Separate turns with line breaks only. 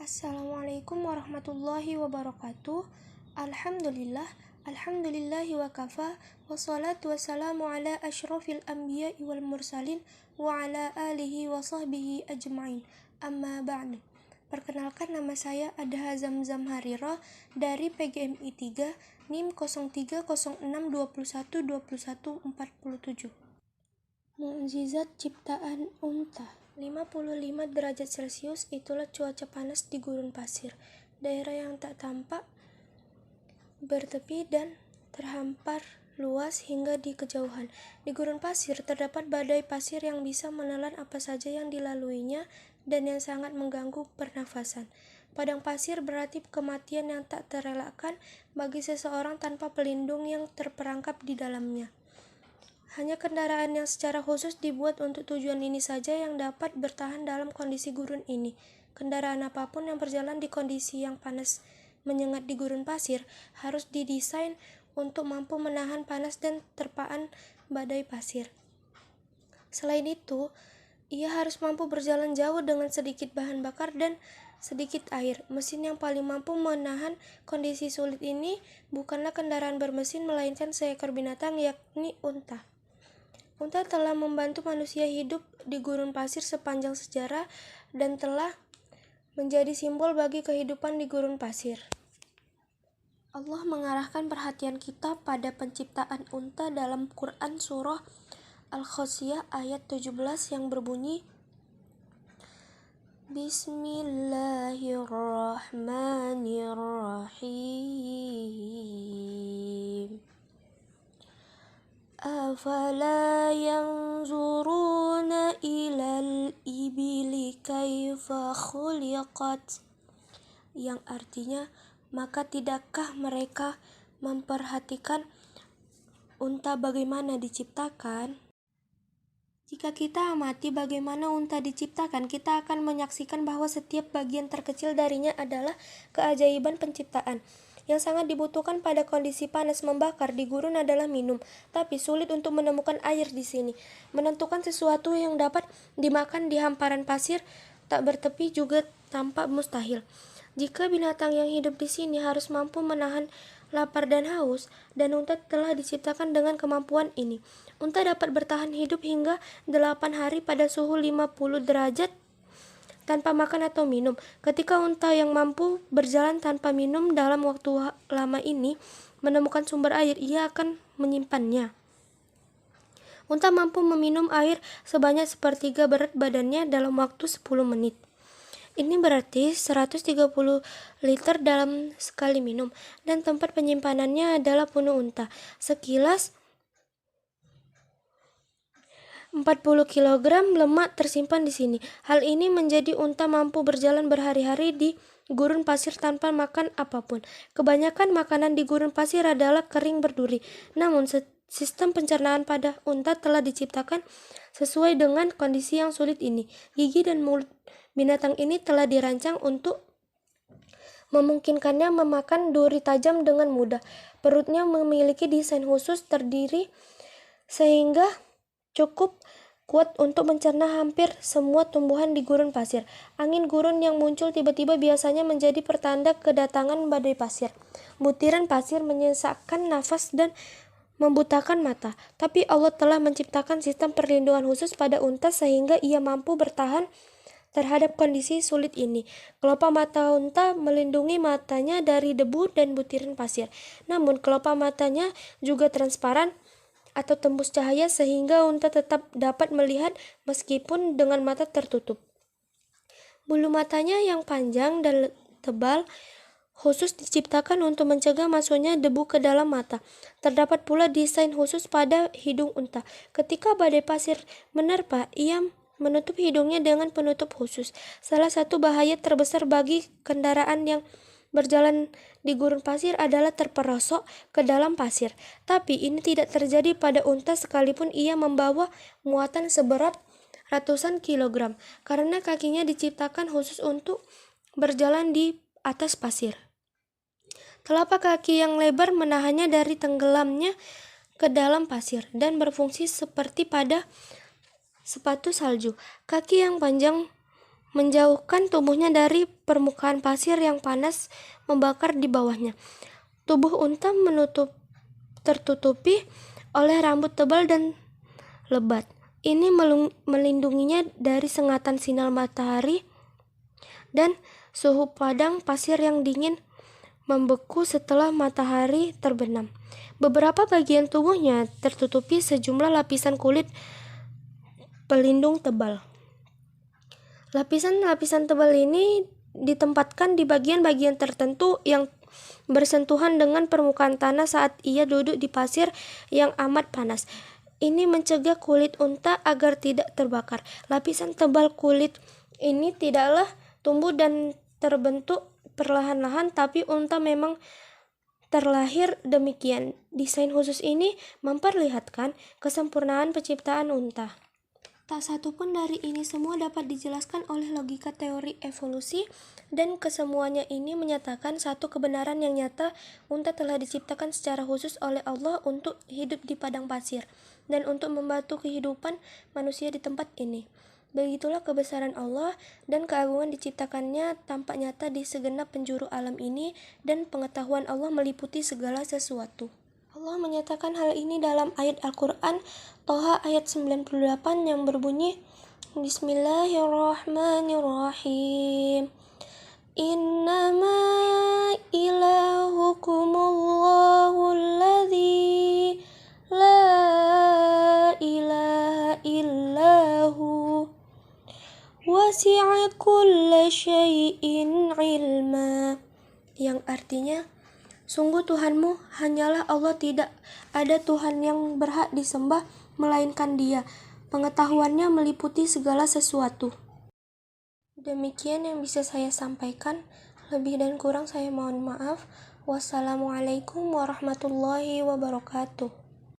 Assalamualaikum warahmatullahi wabarakatuh. Alhamdulillahi wa kafa, wassalatu wassalamu ala asyrafil anbiya'i wal mursalin wa ala alihi wa sahbihi ajma'in. Amma ba'du. Perkenalkan, nama saya Adha Zamzam Harira dari PGMI 3 NIM 0306212147. Mukjizat ciptaan unta. 55 derajat Celcius itulah cuaca panas di gurun pasir, daerah yang tak tampak, bertepi dan terhampar luas hingga di kejauhan. Di gurun pasir terdapat badai pasir yang bisa menelan apa saja yang dilaluinya dan yang sangat mengganggu pernafasan. Padang pasir berarti kematian yang tak terelakkan bagi seseorang tanpa pelindung yang terperangkap di dalamnya. Hanya kendaraan yang secara khusus dibuat untuk tujuan ini saja yang dapat bertahan dalam kondisi gurun ini. Kendaraan apapun yang berjalan di kondisi yang panas menyengat di gurun pasir harus didesain untuk mampu menahan panas dan terpaan badai pasir. Selain itu, ia harus mampu berjalan jauh dengan sedikit bahan bakar dan sedikit air. Mesin yang paling mampu menahan kondisi sulit ini bukanlah kendaraan bermesin, melainkan seekor binatang, yakni unta. Unta telah membantu manusia hidup di gurun pasir sepanjang sejarah dan telah menjadi simbol bagi kehidupan di gurun pasir. Allah mengarahkan perhatian kita pada penciptaan unta dalam Quran surah Al-Ghasyiyah ayat 17 yang berbunyi, Bismillahirrahmanirrahim. Afala yanzuruna ilal ibili kaifa khuliqat, yang artinya, maka tidakkah mereka memperhatikan unta bagaimana diciptakan? Jika kita amati bagaimana unta diciptakan, kita akan menyaksikan bahwa setiap bagian terkecil darinya adalah keajaiban penciptaan. Yang sangat dibutuhkan pada kondisi panas membakar di gurun adalah minum, tapi sulit untuk menemukan air di sini. Menentukan sesuatu yang dapat dimakan di hamparan pasir tak bertepi juga tampak mustahil. Jika binatang yang hidup di sini harus mampu menahan lapar dan haus, dan unta telah diciptakan dengan kemampuan ini. Unta dapat bertahan hidup hingga 8 hari pada suhu 50 derajat tanpa makan atau minum. Ketika unta yang mampu berjalan tanpa minum dalam waktu lama ini menemukan sumber air, ia akan menyimpannya. Unta mampu meminum air sebanyak sepertiga berat badannya dalam waktu 10 menit. Ini berarti 130 liter dalam sekali minum, dan tempat penyimpanannya adalah punuk unta. Sekilas 40 kg lemak tersimpan di sini. Hal ini menjadi unta mampu berjalan berhari-hari di gurun pasir tanpa makan apapun. Kebanyakan makanan di gurun pasir adalah kering berduri. Namun sistem pencernaan pada unta telah diciptakan sesuai dengan kondisi yang sulit ini. Gigi dan mulut binatang ini telah dirancang untuk memungkinkannya memakan duri tajam dengan mudah. Perutnya memiliki desain khusus terdiri sehingga cukup kuat untuk mencerna hampir semua tumbuhan di gurun pasir. Angin gurun yang muncul tiba-tiba biasanya menjadi pertanda kedatangan badai pasir. Butiran pasir menyesakkan nafas dan membutakan mata, tapi Allah telah menciptakan sistem perlindungan khusus pada unta sehingga ia mampu bertahan terhadap kondisi sulit ini. Kelopak mata unta melindungi matanya dari debu dan butiran pasir. Namun kelopak matanya juga transparan atau tembus cahaya sehingga unta tetap dapat melihat meskipun dengan mata tertutup. Bulu matanya yang panjang dan tebal khusus diciptakan untuk mencegah masuknya debu ke dalam mata. Terdapat pula desain khusus pada hidung unta. Ketika badai pasir menerpa, ia menutup hidungnya dengan penutup khusus. Salah satu bahaya terbesar bagi kendaraan yang berjalan di gurun pasir adalah terperosok ke dalam pasir. Tapi ini tidak terjadi pada unta sekalipun ia membawa muatan seberat ratusan kilogram, karena kakinya diciptakan khusus untuk berjalan di atas pasir. Telapak kaki yang lebar menahannya dari tenggelamnya ke dalam pasir dan berfungsi seperti pada sepatu salju. Kaki yang panjang menjauhkan tubuhnya dari permukaan pasir yang panas membakar di bawahnya. Tubuh unta tertutupi oleh rambut tebal dan lebat. Ini melindunginya dari sengatan sinar matahari dan suhu padang pasir yang dingin membeku setelah matahari terbenam. Beberapa bagian tubuhnya tertutupi sejumlah lapisan kulit pelindung tebal. Lapisan-lapisan tebal ini ditempatkan di bagian-bagian tertentu yang bersentuhan dengan permukaan tanah saat ia duduk di pasir yang amat panas. Ini mencegah kulit unta agar tidak terbakar. Lapisan tebal kulit ini tidaklah tumbuh dan terbentuk perlahan-lahan, tapi unta memang terlahir demikian. Desain khusus ini memperlihatkan kesempurnaan penciptaan unta. Tak satu pun dari ini semua dapat dijelaskan oleh logika teori evolusi, dan kesemuanya ini menyatakan satu kebenaran yang nyata: unta telah diciptakan secara khusus oleh Allah untuk hidup di padang pasir dan untuk membantu kehidupan manusia di tempat ini. Begitulah kebesaran Allah dan keagungan diciptakannya tampak nyata di segenap penjuru alam ini, dan pengetahuan Allah meliputi segala sesuatu. Allah menyatakan hal ini dalam ayat Al-Quran Toha ayat 98 yang berbunyi, Bismillahirrahmanirrahim. Innama ilahukumullahu alladzi la ilaha illahu wasi'a kulla syai'in ilma, yang artinya, sungguh Tuhanmu hanyalah Allah, tidak ada Tuhan yang berhak disembah melainkan Dia. Pengetahuannya meliputi segala sesuatu. Demikian yang bisa saya sampaikan. Lebih dan kurang saya mohon maaf. Wassalamualaikum warahmatullahi wabarakatuh.